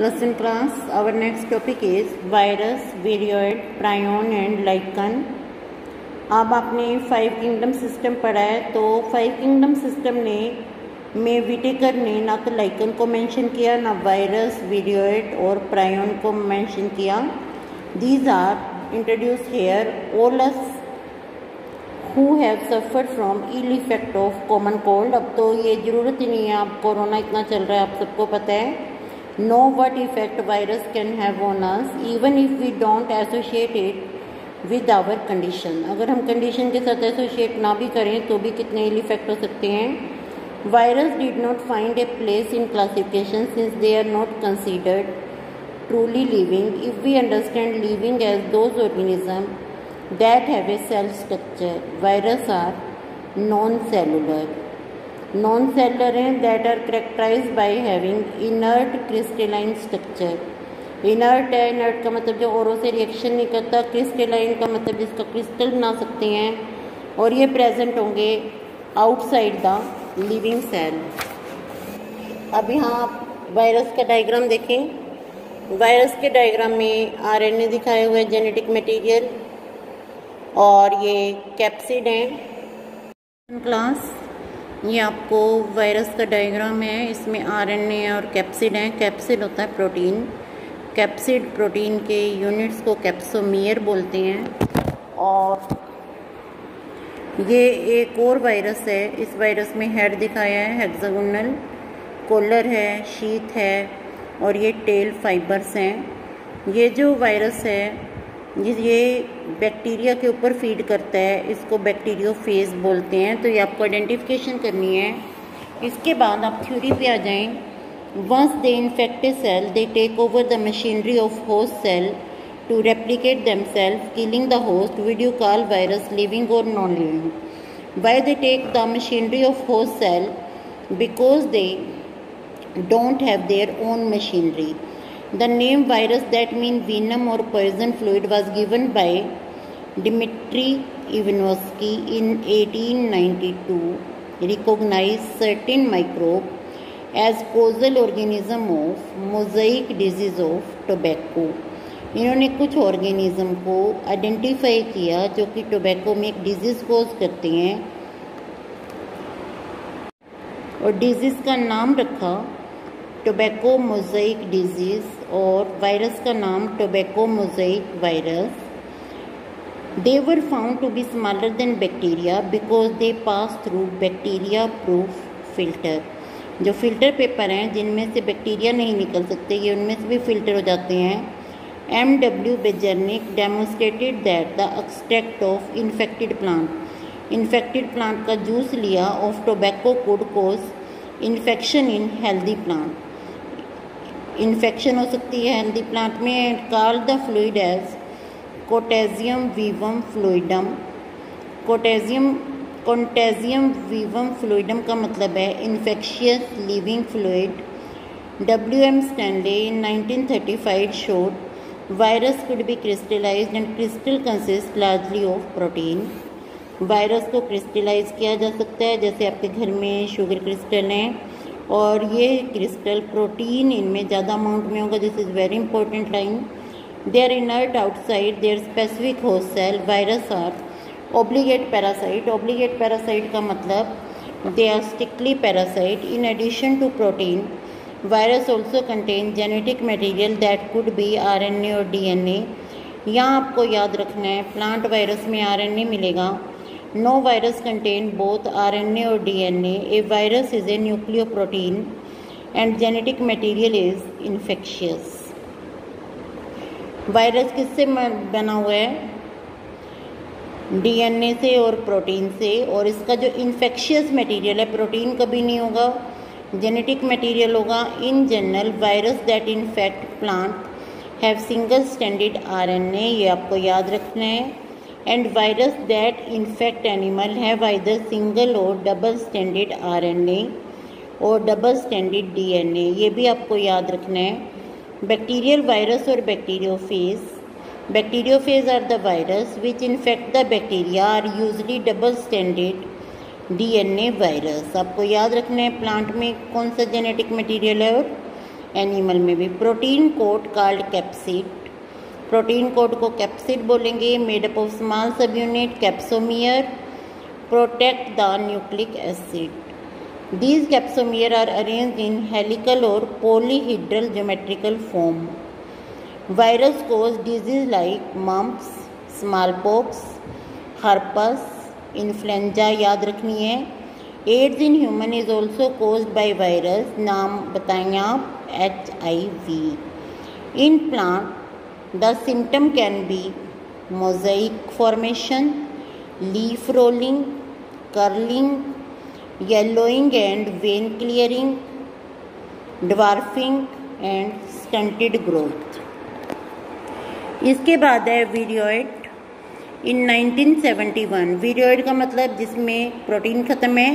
Lesson class, our next topic is virus, virion, prion and lichen. अब आपने 5 kingdom system पढ़ा है, तो 5 किंगडम सिस्टम में विटेकर ने ना तो लाइकन को मेंशन किया, ना वायरस, विरियोइड और प्रायोन को मेंशन किया. These are introduce here. All us who have suffered from ill effect of common cold. अब तो ये ज़रूरत ही नहीं है, आप कोरोना इतना चल रहा है, आप सबको पता है. Know what effect virus can have on us even if we don't associate it with our condition. अगर हम कंडीशन के साथ एसोशिएट ना भी करें तो भी कितने इल इफेक्ट हो सकते हैं. Virus did not find a place in classification since they are not considered truly living. If we understand living as those organisms that have a cell structure, virus are non-cellular. Non-cellular हैं that are characterized by having inert crystalline structure. Inert है, inert का मतलब जो औरों से reaction नहीं करता, crystalline का मतलब जिसका क्रिस्टल बना सकते हैं, और ये प्रेजेंट होंगे आउटसाइड द लिविंग सेल. अब यहाँ आप वायरस का डायग्राम देखें. वायरस के डायग्राम में आरएनए दिखाए हुए जेनेटिक मटेरियल और ये कैप्सिड हैं. क्लास ये आपको वायरस का डायग्राम है, इसमें आरएनए और कैप्सिड हैं. कैप्सिड होता है प्रोटीन. कैप्सिड प्रोटीन के यूनिट्स को कैप्सोमियर बोलते हैं. और ये एक और वायरस है. इस वायरस में हेड दिखाया है हेक्सागोनल, कॉलर है, शीथ है और ये टेल फाइबर्स हैं. ये जो वायरस है ये बैक्टीरिया के ऊपर फीड करता है, इसको बैक्टीरियोफेज बोलते हैं. तो ये आपको आइडेंटिफिकेशन करनी है. इसके बाद आप थ्योरी पे आ जाएं. Once they infect a cell they take over the machinery of host cell to replicate themselves killing the host. Would you call virus living और non living? Why they take the machinery of host cell? Because they don't have their own machinery. The name virus, that means venom or poison fluid, was given by Dmitry Ivanovsky in 1892. Recognized certain microbe as causal organism of mosaic disease of tobacco. इन्होंने कुछ organism को identify किया जो कि tobacco में एक disease कोज करते हैं, और डिजीज़ का नाम रखा टोबैको मोज़ाइक डिजीज़ और वायरस का नाम tobacco mosaic virus. They were found to be smaller than bacteria because they pass through bacteria proof filter. जो फिल्टर पेपर हैं जिनमें से बैक्टीरिया नहीं निकल सकते, ये उनमें से भी फिल्टर हो जाते हैं. M.W. Beijerinck demonstrated that the extract of infected plant का जूस लिया of tobacco could cause infection in healthy plant. Infection हो सकती है हेल्दी प्लांट में. Call the fluid as contagium vivum fluidum. Contagium vivum fluidum का मतलब है infectious living fluid. W.M. Stanley in 1935 showed virus could be crystallized and crystal consists largely of protein. Virus को crystallise किया जा सकता है, जैसे आपके घर में शुगर क्रिस्टल हैं, और ये क्रिस्टल प्रोटीन इनमें ज़्यादा अमाउंट में होगा. This is very important line. They are inert outside their specific host cell. Virus are obligate parasite. Obligate parasite का मतलब they are strictly parasite. In addition to protein virus also contain genetic material that could be RNA or DNA. यहाँ आपको याद रखना है plant virus में RNA मिलेगा. No virus contain both RNA or DNA. A virus is a nucleoprotein and genetic material is infectious. Virus किससे बना हुआ है? DNA से और प्रोटीन से. और इसका जो इन्फेक्शियस मटेरियल है, प्रोटीन कभी नहीं होगा, जेनेटिक मटेरियल होगा. In general virus that infect plant have single standard RNA. ये आपको याद रखना है. And virus that infect animal have either single or double standard RNA or double standard DNA. ये भी आपको याद रखना है. Bacterial virus or bacteriophage. Bacteriophage are the virus which infect the bacteria are usually double standard DNA virus. आपको याद रखना है प्लांट में कौन सा जेनेटिक मटेरियल है और एनिमल में भी। Protein coat called capsid, protein coat को कैप्सिड बोलेंगे। Made up of small subunit capsomere protect the nucleic acid. These capsomere are arranged in helical और polyhedral geometrical form. Virus cause disease like mumps, smallpox, herpes, influenza याद रखनी है। AIDS in human is also caused by virus, नाम बताएंगे आप HIV। In plant the symptom can be mosaic formation, leaf rolling, curling, yellowing and when clearing, dwarfing and stunted growth. इसके बाद है वीरियोइड। इन 1971 वीरियोइड का मतलब जिसमें प्रोटीन खत्म है।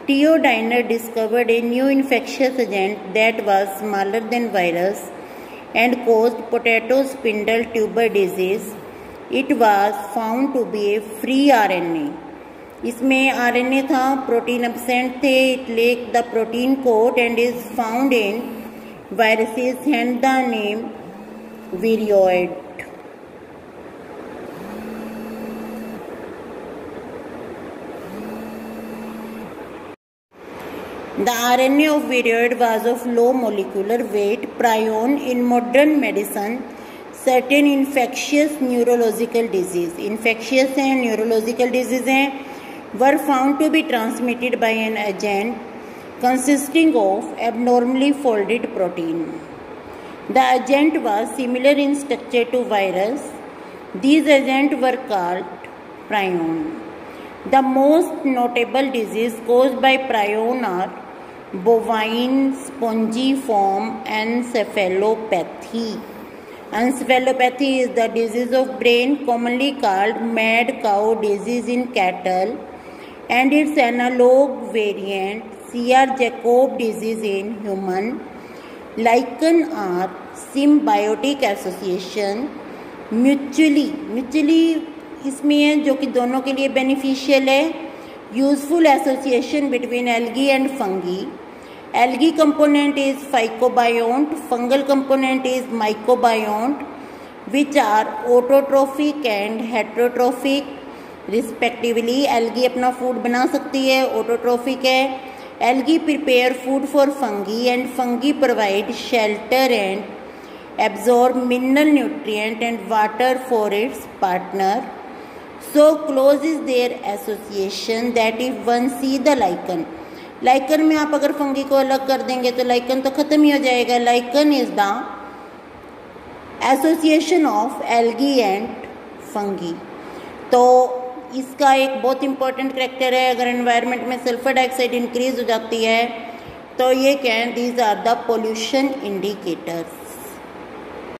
T O Diener discovered a new infectious agent that was smaller than virus and caused potato spindle tuber disease. It was found to be a free RNA। इसमें RNA था, प्रोटीन एब्सेंट थे। It lacked the protein coat and is found in viruses, hence the name viroid. The RNA of Viroid was of low molecular weight prion in modern medicine. Certain infectious neurological disease, infectious हैं, neurological disease हैं, were found to be transmitted by an agent consisting of abnormally folded protein. The agent was similar in structure to virus. These agents were called prion. The most notable disease caused by prion are bovine spongiform encephalopathy. Encephalopathy is the disease of brain commonly called mad cow disease in cattle and its analog variant Creutzfeldt-Jakob disease in human. Lichen are symbiotic association mutually इसमें है जो कि दोनों के लिए beneficial है। Useful association between algae and fungi. Algae component is phycobiont, fungal component is mycobiont, which are autotrophic and heterotrophic respectively. Algae अपना food बना सकती है, ऑटोट्रोफिक है। Algae prepare food for fungi and fungi provide shelter and absorb mineral nutrient and water for its partner. So close is their association that if one see the lichen, lichen में आप अगर fungi को अलग कर देंगे तो lichen तो खत्म ही हो जाएगा। lichen is the association of algae and fungi। तो इसका एक बहुत इंपॉर्टेंट करेक्टर है। अगर एनवायरनमेंट में सल्फर डाइऑक्साइड इंक्रीज हो जाती है तो ये क्या है, these are the pollution indicators.